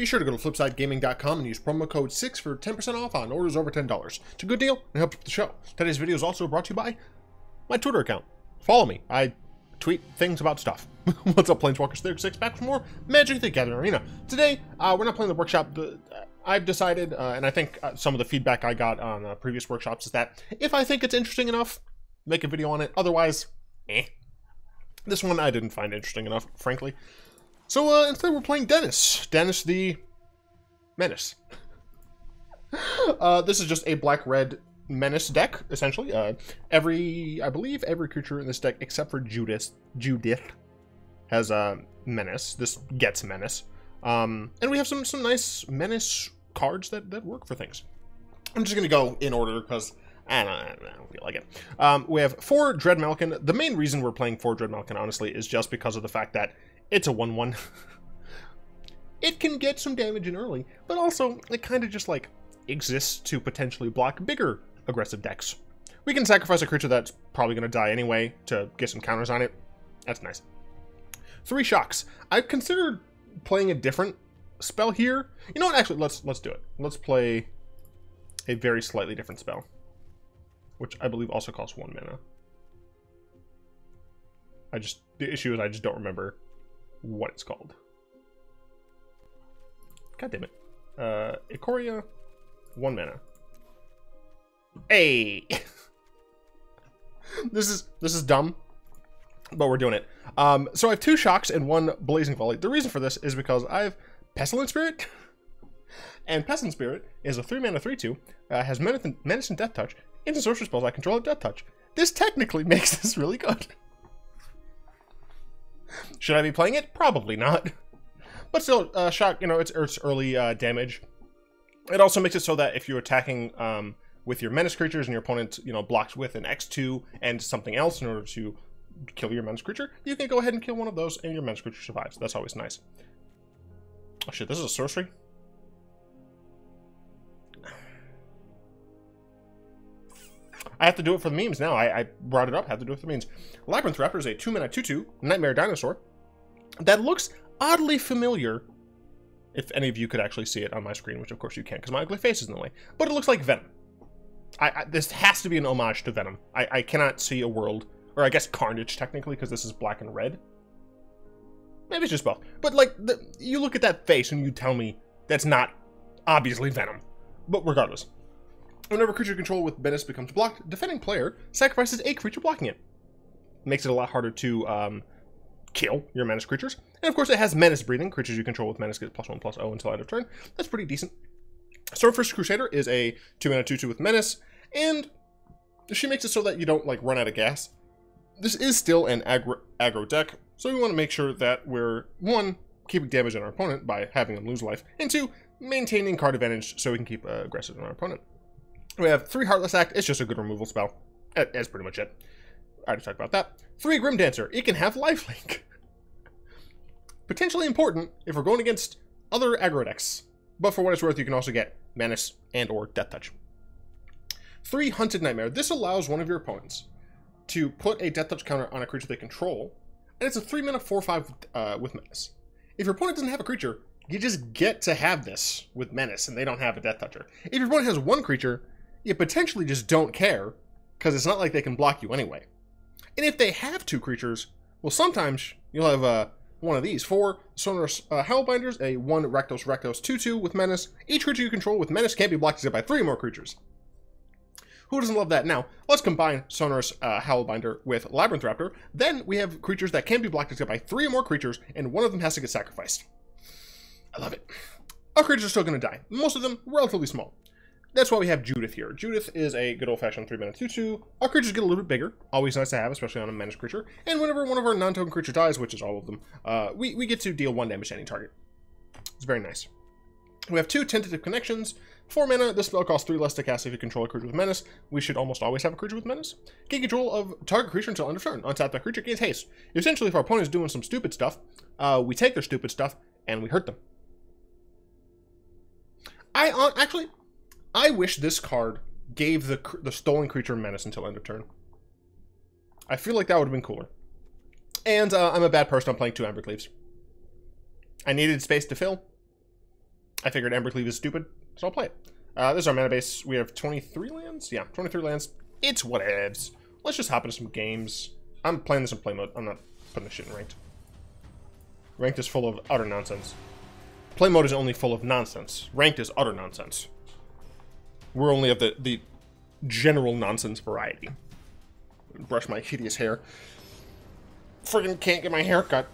be sure to go to flipsidegaming.com and use promo code 6 for 10% off on orders over $10. It's a good deal and helps with the show. Today's video is also brought to you by my Twitter account. Follow me. I tweet things about stuff. What's up, Planeswalkers 36, back for more Magic: The Gathering Arena. Today, we're not playing the workshop. I've decided, and I think some of the feedback I got on previous workshops is that if I think it's interesting enough, make a video on it. Otherwise, eh. This one I didn't find interesting enough, frankly. So instead we're playing Dennis. Dennis the Menace. This is just a black-red Menace deck, essentially. I believe every creature in this deck except for Judith has a Menace. This gets Menace. And we have some nice Menace cards that work for things. I'm just going to go in order because I don't feel like it. We have 4 Dreadmalkin. The main reason we're playing 4 Dreadmalkin, honestly, is just because of the fact that it's a 1/1. It can get some damage in early, but also it kind of just like exists to potentially block bigger aggressive decks. We can sacrifice a creature that's probably going to die anyway to get some counters on it. That's nice. 3 shocks. I've considered playing a different spell here. You know what? Actually, let's do it. Let's play a very slightly different spell, which I believe also costs 1 mana. The issue is I just don't remember what it's called. God damn it. Ikoria, 1 mana. Hey! This is dumb, but we're doing it. So I have 2 shocks and 1 blazing volley. The reason for this is because I have Pestilent Spirit, and Pestilent Spirit is a 3 mana 3/2, has Menace and Death Touch. Instant sorcery spells I control at Death Touch. This technically makes this really good. Should I be playing it? Probably not. But still, shock, you know, it's early damage. It also makes it so that if you're attacking with your Menace creatures and your opponent, you know, blocks with an X2 and something else in order to kill your Menace creature, you can go ahead and kill one of those and your Menace creature survives. That's always nice. Oh shit, this is a sorcery? I have to do it for the memes now. I brought it up, have to do it for the memes. Labyrinth Raptor is a 2 mana 2/2 Nightmare Dinosaur that looks oddly familiar, if any of you could actually see it on my screen, which of course you can't because my ugly face is in the way. But it looks like Venom. This has to be an homage to Venom. I cannot see a world, or I guess Carnage technically, because this is black and red. Maybe it's just both. But like, you look at that face and you tell me that's not obviously Venom. But regardless. Whenever creature control with Menace becomes blocked, defending player sacrifices a creature blocking it. Makes it a lot harder to kill your Menace creatures. And of course it has Menace breathing. Creatures you control with Menace get +1/+0 until end of turn. That's pretty decent. Stormfist Crusader is a 2 mana 2/2 with Menace, and she makes it so that you don't like run out of gas. This is still an aggro deck, so we want to make sure that we're, 1, keeping damage on our opponent by having them lose life, and 2, maintaining card advantage so we can keep aggressive on our opponent. We have 3 Heartless Act. It's just a good removal spell. That's pretty much it. I already talked about that. 3 Grimdancer. It can have lifelink. Potentially important if we're going against other aggro decks. But for what it's worth, you can also get Menace and or Death Touch. 3 Hunted Nightmare. This allows one of your opponents to put a Death Touch counter on a creature they control, and it's a 3 mana 4/5 with Menace. If your opponent doesn't have a creature, you just get to have this with Menace, and they don't have a Death Toucher. If your opponent has 1 creature, you potentially just don't care, because it's not like they can block you anyway. And if they have 2 creatures, well, sometimes you'll have one of these. 4 Sonorous Howlbinders, a 1 Rakdos 2/2 with Menace. Each creature you control with Menace can't be blocked except by 3 more creatures. Who doesn't love that? Now, let's combine Sonorous Howlbinder with Labyrinth Raptor. Then we have creatures that can't be blocked except by 3 more creatures, and one of them has to get sacrificed. I love it. Our creatures are still going to die. Most of them relatively small. That's why we have Judith here. Judith is a good old-fashioned 3 mana 2/2. Our creatures get a little bit bigger. Always nice to have, especially on a Menace creature. And whenever one of our non-token creature dies, which is all of them, we get to deal 1 damage to any target. It's very nice. We have 2 Tentative Connections. 4 mana. This spell costs 3 less to cast if you control a creature with Menace. We should almost always have a creature with Menace. Gain control of target creature until end of turn. Untap that creature, gains haste. Essentially, if our opponent is doing some stupid stuff, we take their stupid stuff and we hurt them. I wish this card gave the stolen creature Menace until end of turn. I feel like that would have been cooler. And I'm a bad person. I'm playing 2 Embercleaves. I needed space to fill. I figured Embercleave is stupid, so I'll play it. This is our mana base. We have 23 lands? Yeah, 23 lands. It's whatevs. Let's just hop into some games. I'm playing this in play mode. I'm not putting this shit in ranked. Ranked is full of utter nonsense. Play mode is only full of nonsense. Ranked is utter nonsense. We're only of the general nonsense variety. Brush my hideous hair. Friggin' can't get my hair cut.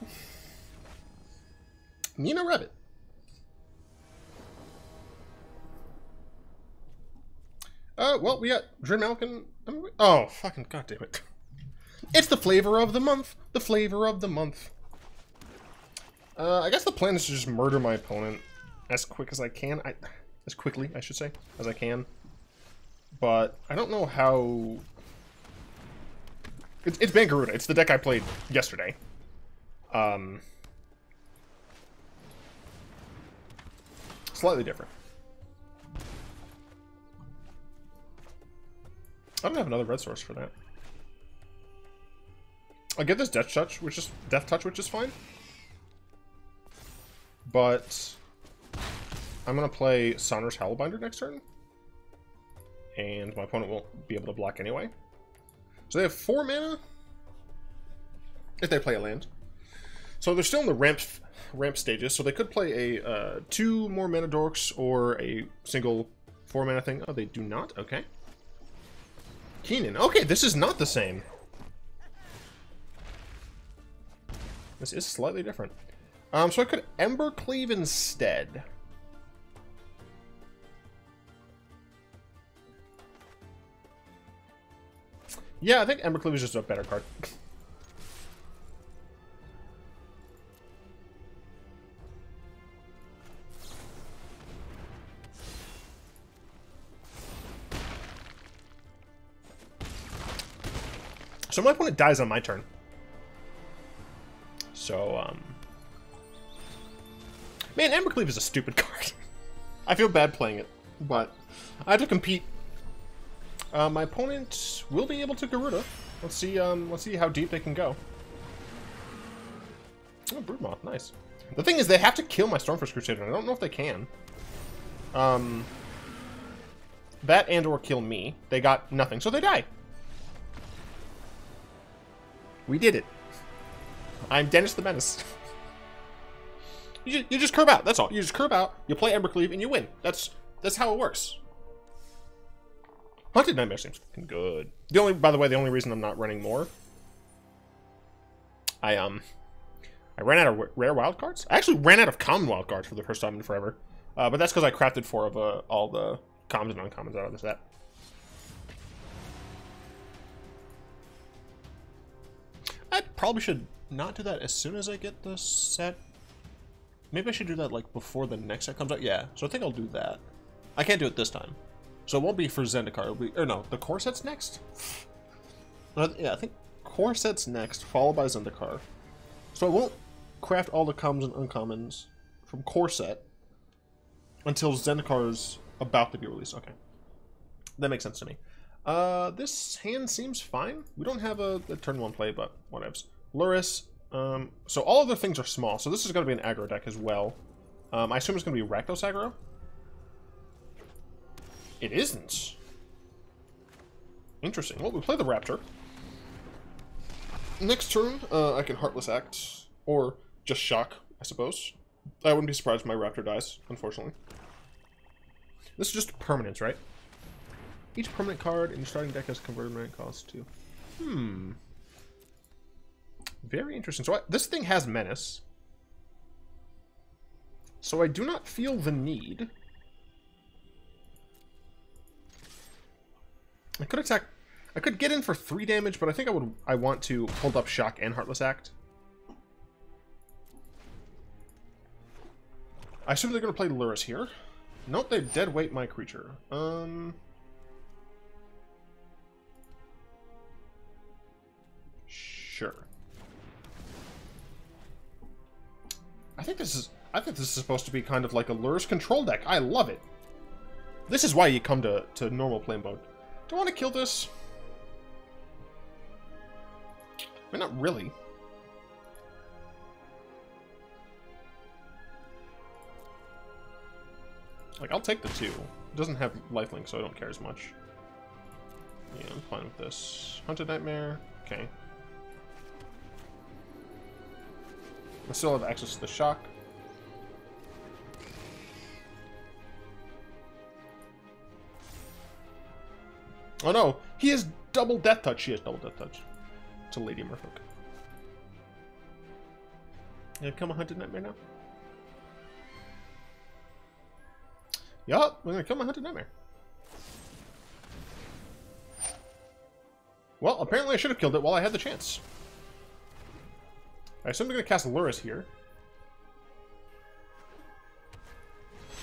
Nina Rabbit. Well, we got Dreadmalkin. Oh, fucking goddamn it. It's the flavor of the month. The flavor of the month. I guess the plan is to just murder my opponent as quick as I can. As quickly, I should say, as I can. But I don't know how... It's Bant Gyruda. It's the deck I played yesterday. Slightly different. I don't have another red source for that. I'll get this Death Touch, which is fine. But I'm gonna play Sonorous Howlbonder next turn. And my opponent will be able to block anyway. So they have 4 mana if they play a land. So they're still in the ramp stages, so they could play a 2 more mana dorks or a single 4 mana thing. Oh, they do not? Okay. Keenan. Okay, this is not the same. This is slightly different. So I could Embercleave instead. Yeah, I think Embercleave is just a better card. So my opponent dies on my turn. So, man, Embercleave is a stupid card. I feel bad playing it, but I have to compete. My opponent will be able to Gyruda. Let's see how deep they can go. Oh, Broodmoth, nice. The thing is, they have to kill my Stormfist Crusader, and I don't know if they can. That and/or kill me. They got nothing, so they die. We did it. I'm Dennis the Menace. You just curb out. That's all. You just curb out. You play Embercleave and you win. That's how it works. Haunted Nightmare seems fucking good. By the way, the only reason I'm not running more, I ran out of rare wildcards. I actually ran out of common wildcards for the first time in forever. But that's because I crafted 4 of all the commons and uncommons out of this set. I probably should not do that as soon as I get the set. Maybe I should do that like before the next set comes out. Yeah, so I think I'll do that. I can't do it this time. So it won't be for Zendikar. It'll be, or no, the core set's next? Yeah, I think core set's next, followed by Zendikar. So I won't craft all the commons and uncommons from core set until Zendikar's about to be released. Okay. That makes sense to me. This hand seems fine. We don't have a turn 1 play, but whatevs. Lurrus. So all other things are small, so this is going to be an aggro deck as well. I assume it's going to be Rakdos aggro. It isn't. Interesting. Well, we play the Raptor. Next turn, I can Heartless Act, or just Shock, I suppose. I wouldn't be surprised if my Raptor dies, unfortunately. This is just permanence, right? Each permanent card in your starting deck has converted mana cost to... Very interesting. So this thing has Menace. So I do not feel the need. I could attack... I could get in for 3 damage, but I think I want to hold up Shock and Heartless Act. I assume they're going to play Lurrus here. Nope, they dead weight my creature. Sure. I think this is supposed to be kind of like a Lurrus control deck. I love it. This is why you come to normal play mode. Do I want to kill this? I mean, not really. Like, I'll take the 2. It doesn't have lifelink, so I don't care as much. Yeah, I'm fine with this. Hunted Nightmare. Okay. I still have access to the shock. Oh no! He has double Death Touch. She has double Death Touch. It's a Lady Merfolk. Yeah, come on, Hunted Nightmare now. Yup, we're gonna kill my Hunted Nightmare. Well, apparently I should have killed it while I had the chance. I assume they're gonna cast Lurrus here.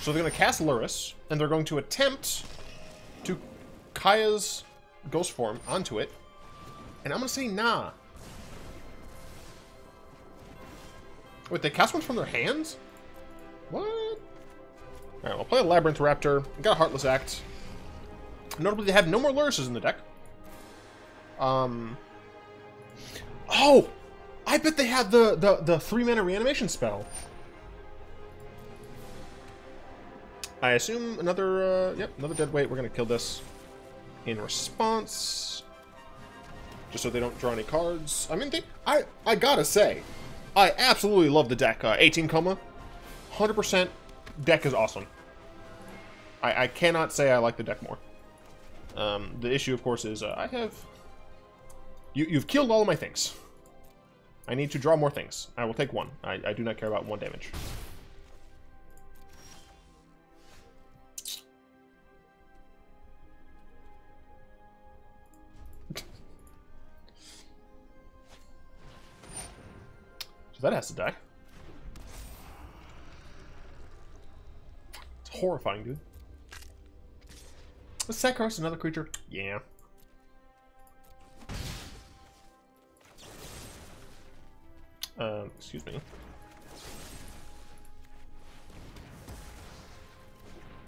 So they're gonna cast Lurrus, and they're going to attempt to Kaya's ghost form onto it. And I'm gonna say nah. Wait, they cast one from their hands? What? Alright, we'll play a Labyrinth Raptor. We got a Heartless Act. Notably, they have no more Lurruses in the deck. Oh! I bet they have the 3-mana reanimation spell. I assume another, yep, another dead weight. We're gonna kill this in response. Just so they don't draw any cards. I mean, I gotta say, I absolutely love the deck. 18 coma. 100% deck is awesome. I cannot say I like the deck more. The issue, of course, is I have... You've killed all of my things. I need to draw more things. I will take 1. I do not care about 1 damage. So that has to die. It's horrifying, dude. Let's sacrifice another creature. Yeah. Excuse me.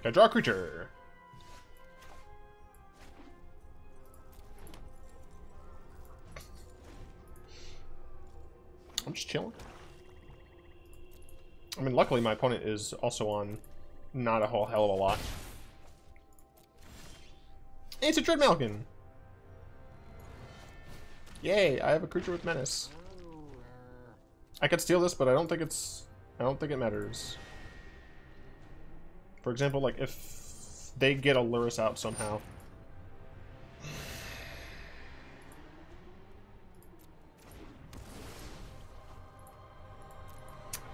Gotta draw a creature. I'm just chilling. I mean, luckily my opponent is also on not a whole hell of a lot. It's a Dreadmalkin! Yay, I have a creature with menace. I could steal this, but I don't think it matters. For example, like if they get a Lurrus out somehow.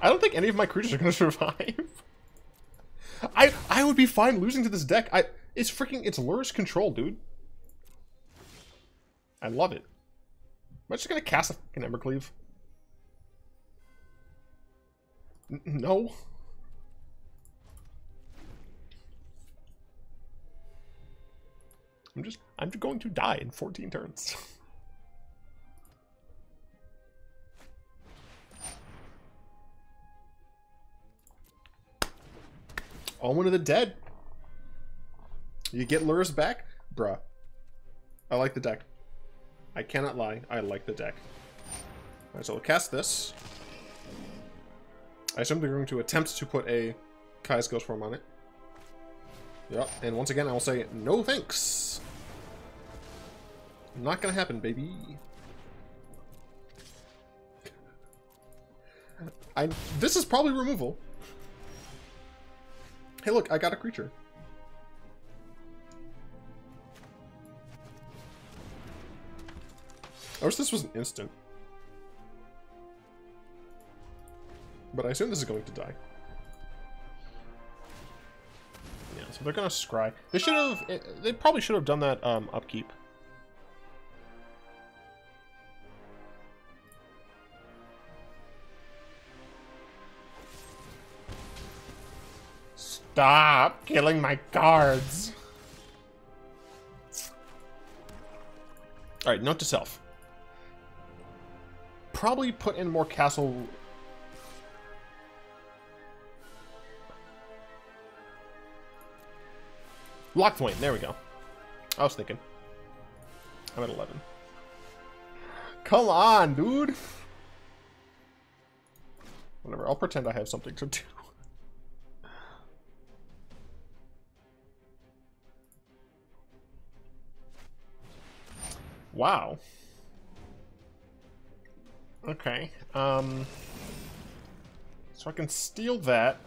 I don't think any of my creatures are gonna survive. I would be fine losing to this deck. It's Lurrus control, dude. I love it. Am I just gonna cast a fucking Embercleave? No. I'm just going to die in 14 turns. Omen of the Dead. You get Lurrus back? Bruh. I like the deck. I cannot lie. I like the deck. Alright, so we'll cast this. I assume they're going to attempt to put a Kaya's Ghost Form on it. Yep, and once again I will say, no thanks. Not gonna happen, baby. This is probably removal. Hey look, I got a creature. I wish this was an instant. But I assume this is going to die. Yeah, so they're gonna scry. They probably should have done that upkeep. Stop killing my cards. Alright, note to self. Probably put in more Castle... Locthwain, there we go. I was thinking. I'm at 11. Come on, dude! Whatever, I'll pretend I have something to do. Wow. Okay. So I can steal that.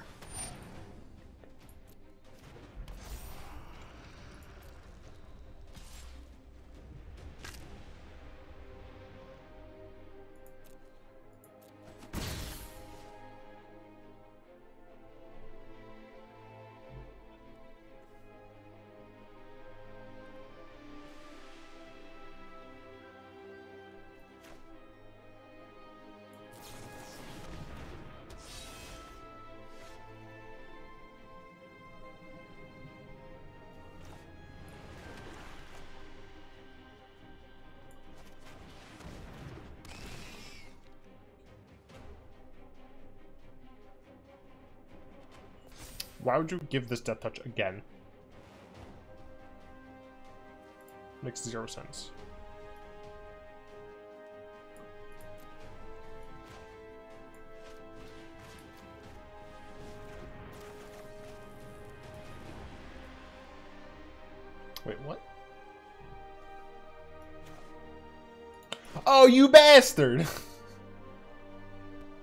Why would you give this Death Touch again? Makes 0 sense. Wait, what? Oh, you bastard!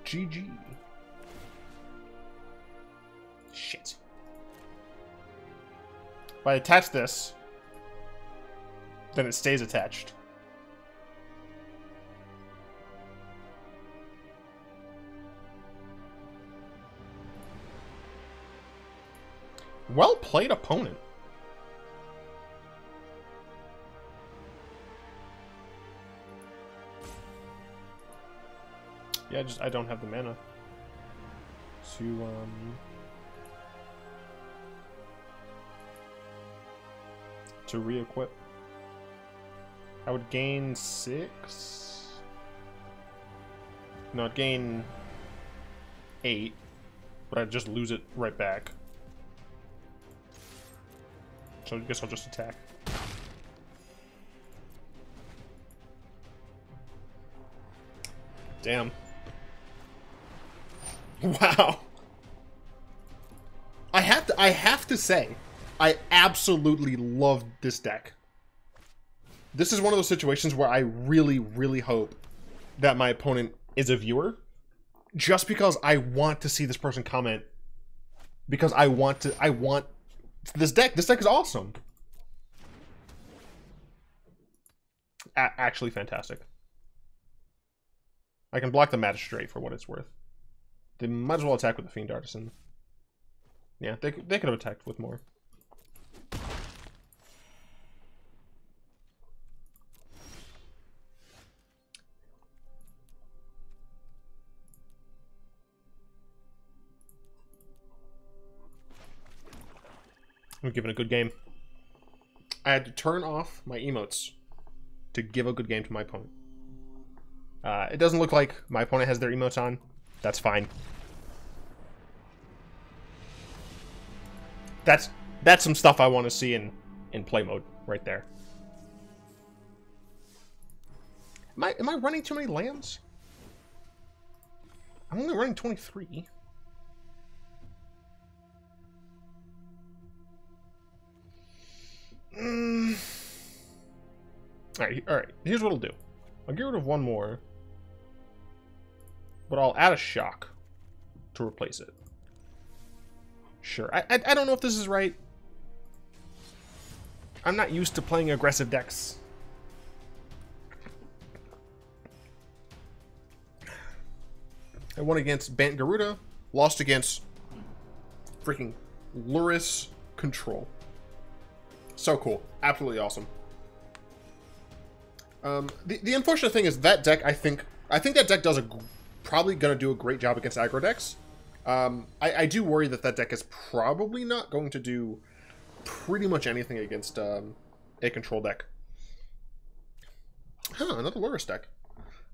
GG. Shit. If I attach this, then it stays attached. Well played, opponent. Yeah, I don't have the mana to re-equip. I would gain 6. No, I'd gain 8, but I'd just lose it right back. So I guess I'll just attack. Damn. Wow. I have to say, I absolutely love this deck. This is one of those situations where I really, really hope that my opponent is a viewer, just because I want to see this person comment, because I want this deck. This deck is awesome. Actually fantastic. I can block the Magistrate for what it's worth. They might as well attack with the Fiend Artisan. Yeah, they could have attacked with more. I'm giving a good game. I had to turn off my emotes to give a good game to my opponent. It doesn't look like my opponent has their emotes on. That's fine. That's some stuff I want to see in play mode right there. Am I running too many lands? I'm only running 23. Alright. Here's what I'll do. I'll get rid of one more, but I'll add a shock to replace it. Sure. I don't know if this is right. I'm not used to playing aggressive decks. I won against Bant Gyruda, lost against freaking Lurrus Control. So cool. Absolutely awesome. The unfortunate thing is that deck, I think that deck does probably gonna do a great job against aggro decks. I do worry that deck is probably not going to do pretty much anything against a control deck. Huh, another Lurrus deck.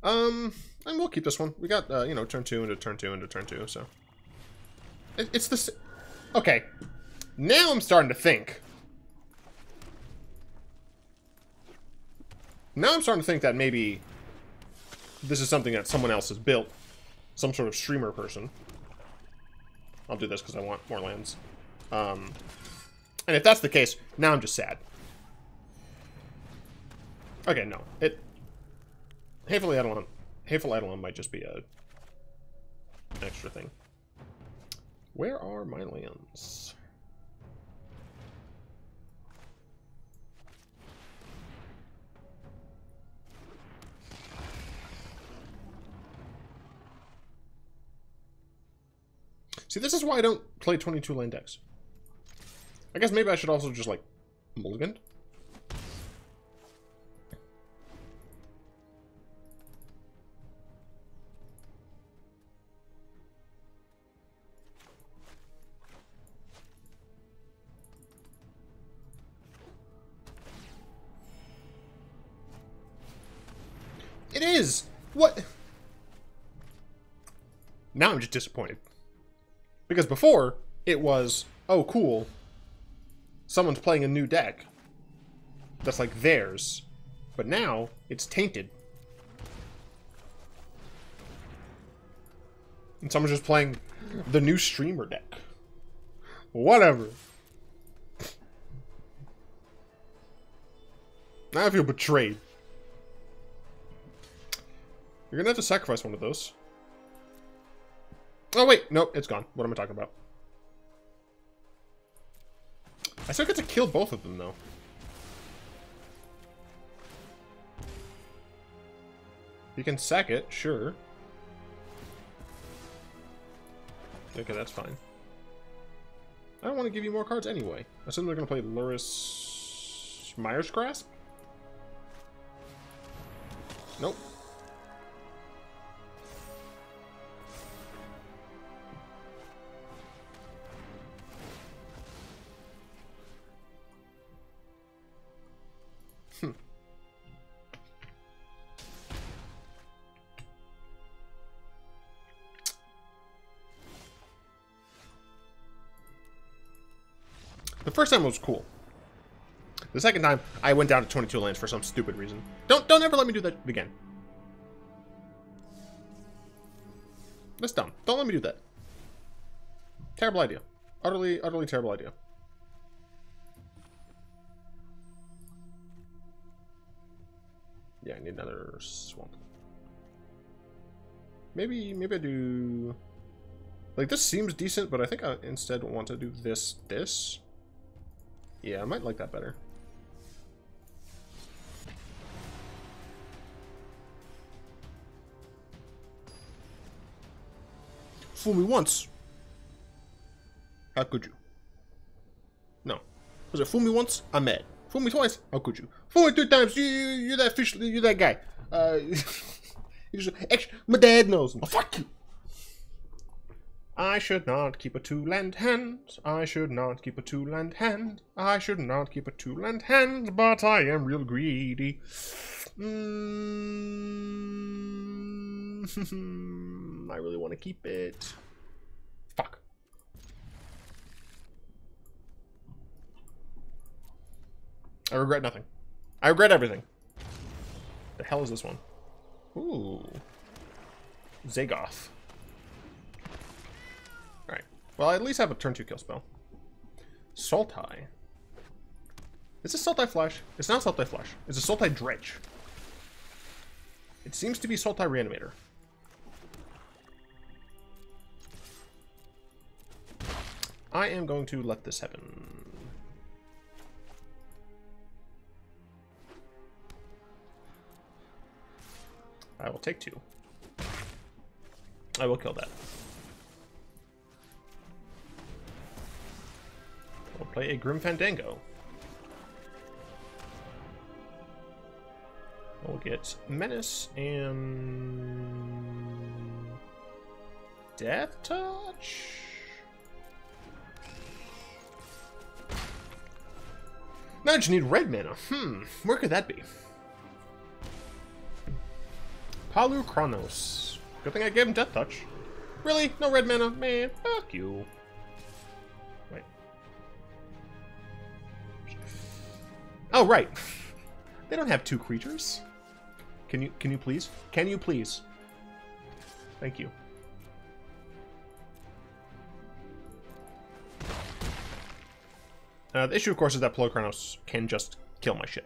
And we'll keep this one. We got, you know, turn 2 into turn 2 into turn 2, so. It's the... Okay. Now I'm starting to think. Now I'm starting to think that maybe this is something that someone else has built. Some sort of streamer person. I'll do this because I want more lands. And if that's the case, now I'm just sad. Okay, no. Hateful Eidolon might just be a extra thing. Where are my lands? See, this is why I don't play 22 land decks. I guess maybe I should also just, like, mulligan. It is! What? Now I'm just disappointed. Because before, it was, oh, cool. Someone's playing a new deck. That's like theirs. But now, it's tainted. And someone's just playing the new streamer deck. Whatever. Now I feel betrayed. You're gonna have to sacrifice one of those. Oh, wait. Nope, it's gone. What am I talking about? I still get to kill both of them, though. You can sack it, sure. Okay, that's fine. I don't want to give you more cards anyway. I assume they're going to play Lurrus... Myers Grasp? Nope. The first time was cool. The second time, I went down to 22 lands for some stupid reason. Don't ever let me do that again. That's dumb. Don't let me do that. Terrible idea. Utterly terrible idea. Yeah, I need another swamp. Maybe I do... Like, this seems decent, but I think I instead want to do this. Yeah, I might like that better. Fool me once. How could you? No. Was it fool me once? I'm mad. Fool me twice? How could you? Fool me 3 times. You're that fish. You're that guy. You just, my dad knows. Oh, fuck you. I should not keep a 2-land hand. I should not keep a 2-land hand. I should not keep a 2-land hand, but I am real greedy. I really want to keep it. Fuck. I regret nothing. I regret everything. The hell is this one? Ooh. Zagoth. Alright. Well, I at least have a turn 2 kill spell. Sultai. Is this Sultai Flash? It's not Sultai Flash. It's a Sultai Dredge. It seems to be Sultai Reanimator. I am going to let this happen. I will take 2. I will kill that. I'll play a Grim Fandango. We'll get Menace and Death Touch. Now I just need red mana. Where could that be? Palu Chronos. Good thing I gave him Death Touch. Really? No red mana? Man, fuck you. Wait. Oh, right. They don't have 2 creatures. Can you please? Can you please? Thank you. The issue, of course, is that Palu Chronos can just kill my shit.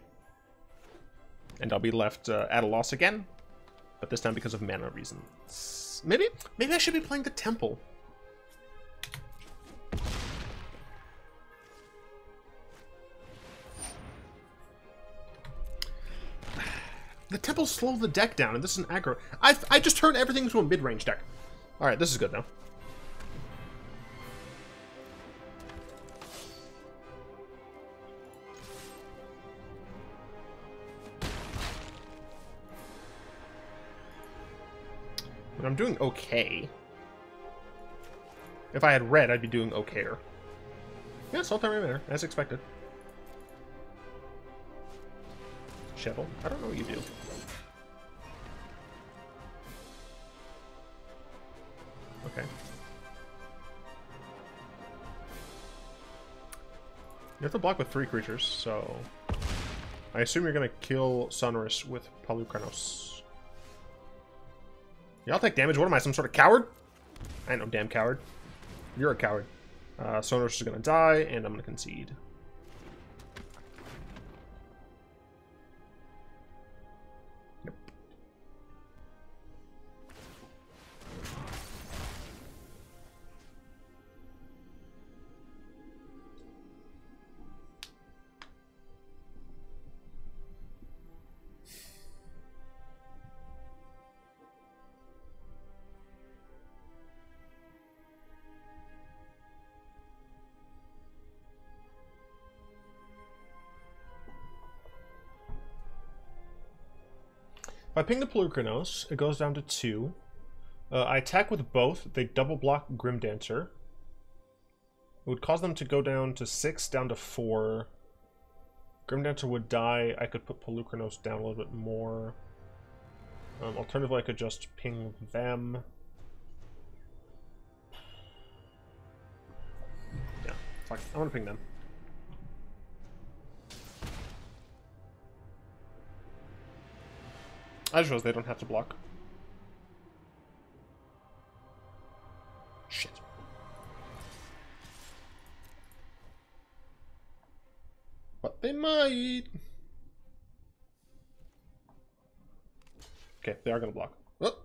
And I'll be left at a loss again. But this time because of mana reasons. Maybe I should be playing the Temple. The Temple slowed the deck down, and this is an aggro. I just turned everything into a mid-range deck. Alright, this is good now. And I'm doing okay. If I had red, I'd be doing okayer. Yeah, Sultai Reanimator, as expected. Shovel? I don't know what you do. Okay. You have to block with 3 creatures, so... I assume you're gonna kill Sonorous with Palukranos. Yeah, I'll take damage. What am I, some sort of coward? I ain't no damn coward. You're a coward. Sonorous is gonna die, and I'm gonna concede. Yep. If I ping the Palukranos, it goes down to 2. I attack with both. They double block Grimdancer. It would cause them to go down to 6, down to 4. Grimdancer would die. I could put Palukranos down a little bit more. Alternatively, I could just ping them. Yeah, fuck. I want to ping them. I just realized they don't have to block. Shit. But they might. Okay, they are gonna block. Oh,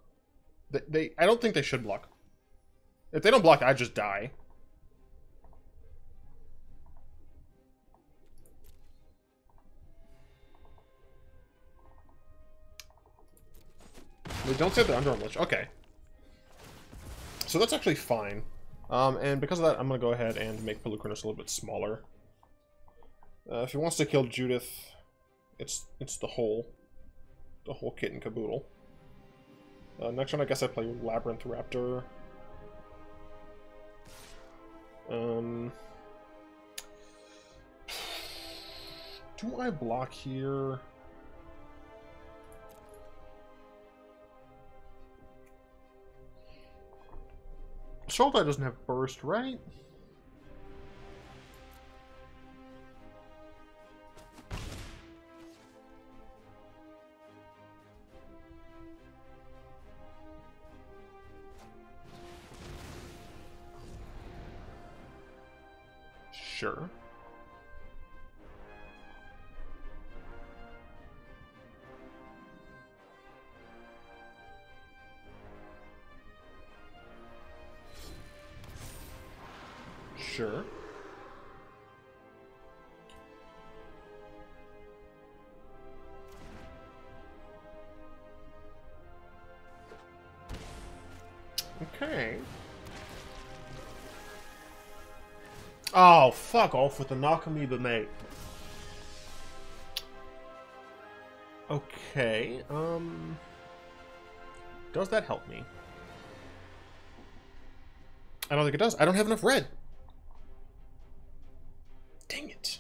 I don't think they should block. If they don't block, I just die. They don't say they're under Unleash. Okay. So that's actually fine. And because of that, I'm going to go ahead and make Palukranos a little bit smaller. If he wants to kill Judith, it's the whole kit and caboodle. Next one, I guess I play Labyrinth Raptor. Do I block here? Sultai doesn't have burst, right? Sure. Sure. Okay. Oh, fuck off with the Nakamoeba, mate. Okay, does that help me? I don't think it does. I don't have enough red. Dang it.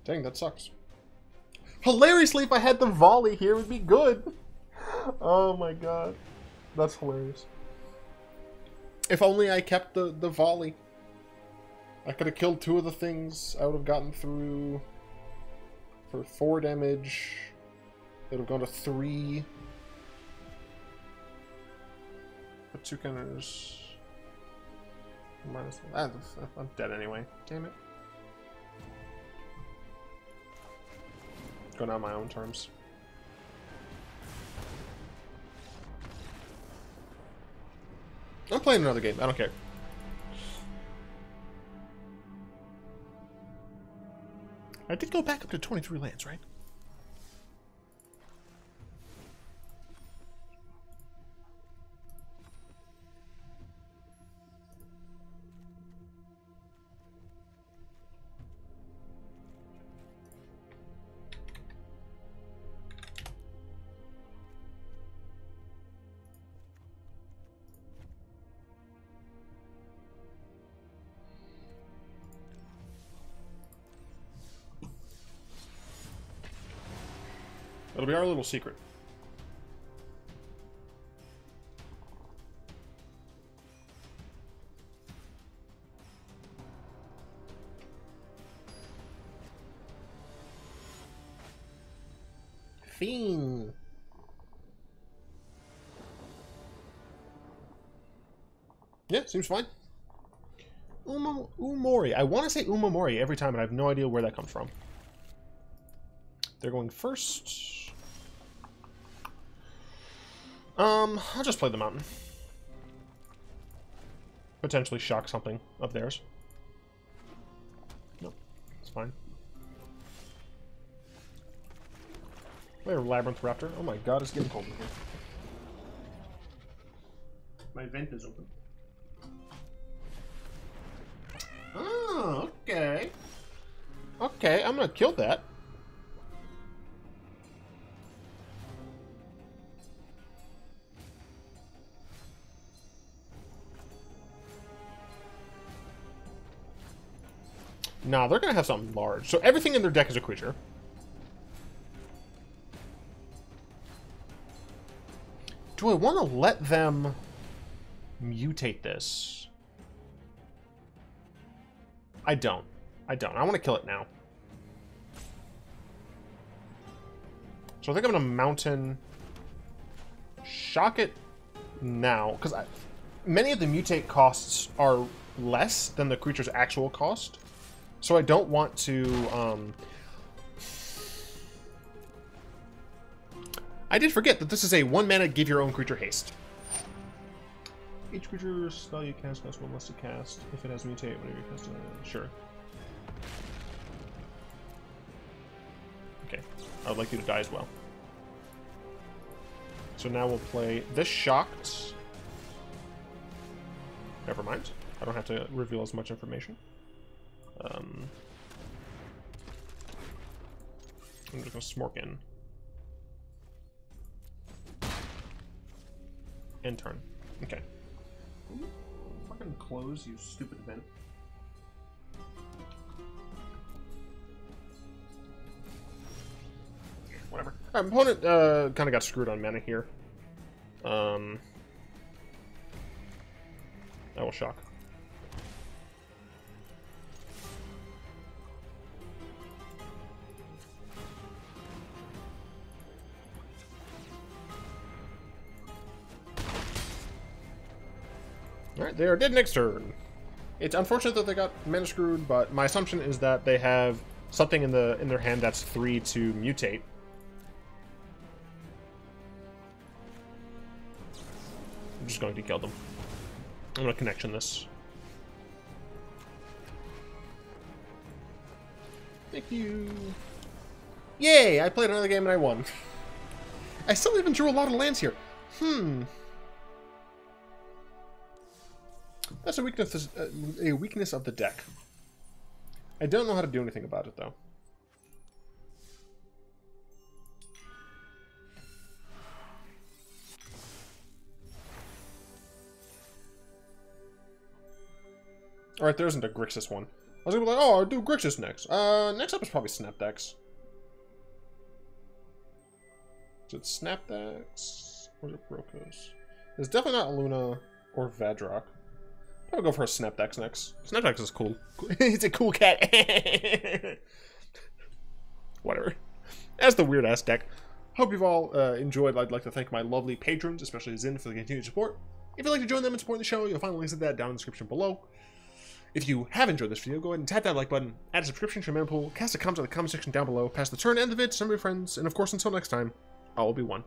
Dang, that sucks. Hilariously, if I had the volley here, it would be good. Oh my god. That's hilarious. If only I kept the volley. I could have killed 2 of the things. I would have gotten through for 4 damage. It would have gone to 3. 2 counters. Minus. I'm dead anyway. Damn it. Going on my own terms. I'm playing another game. I don't care. I did go back up to 23 lands, right? It'll be our little secret. Fiend. Yeah, seems fine. Umori. I want to say Umori every time, and I have no idea where that comes from. They're going first. I'll just play the mountain. Potentially shock something of theirs. Nope, it's fine. Play a Labyrinth Raptor. Oh my god, it's getting cold in here. My vent is open. Oh, okay. Okay, I'm gonna kill that. Nah, they're gonna have something large. So everything in their deck is a creature. Do I want to let them mutate this? I don't. I don't. I want to kill it now. So I think I'm gonna mountain shock it now, because many of the mutate costs are less than the creature's actual cost. So I don't want to, I did forget that this is a 1-mana give your own creature haste. Each creature spell you cast costs 1 less to cast. If it has mutate, whenever you cast it, sure. Okay, I would like you to die as well. So now we'll play this shocked. Never mind. I don't have to reveal as much information. I'm just gonna smork in. End turn. Okay. Ooh, fucking close, you stupid event. Whatever. Our opponent kind of got screwed on mana here. I will shock. Alright, they are dead next turn. It's unfortunate that they got mana screwed, but my assumption is that they have something in their hand that's 3 to mutate. I'm just going to kill them. I'm going to connection this. Thank you. Yay! I played another game and I won. I still even drew a lot of lands here. That's a weakness of the deck. I don't know how to do anything about it, though. Alright, there isn't a Grixis one. I was gonna be like, oh, I'll do Grixis next. Next up is probably Snapdex. Is it Snapdex? Or is it Brokos? It's definitely not Luna or Vadrock. I'll go for a Snapdex next. Snapdex is cool. It's a cool cat. Whatever. That's the weird-ass deck. Hope you've all enjoyed. I'd like to thank my lovely patrons, especially Zin, for the continued support. If you'd like to join them and support the show, you'll find links to that down in the description below. If you have enjoyed this video, go ahead and tap that like button, add a subscription to your mana pool, cast a comment in the comment section down below, pass the turn and the vid to some of your friends, and of course, until next time, I will be one.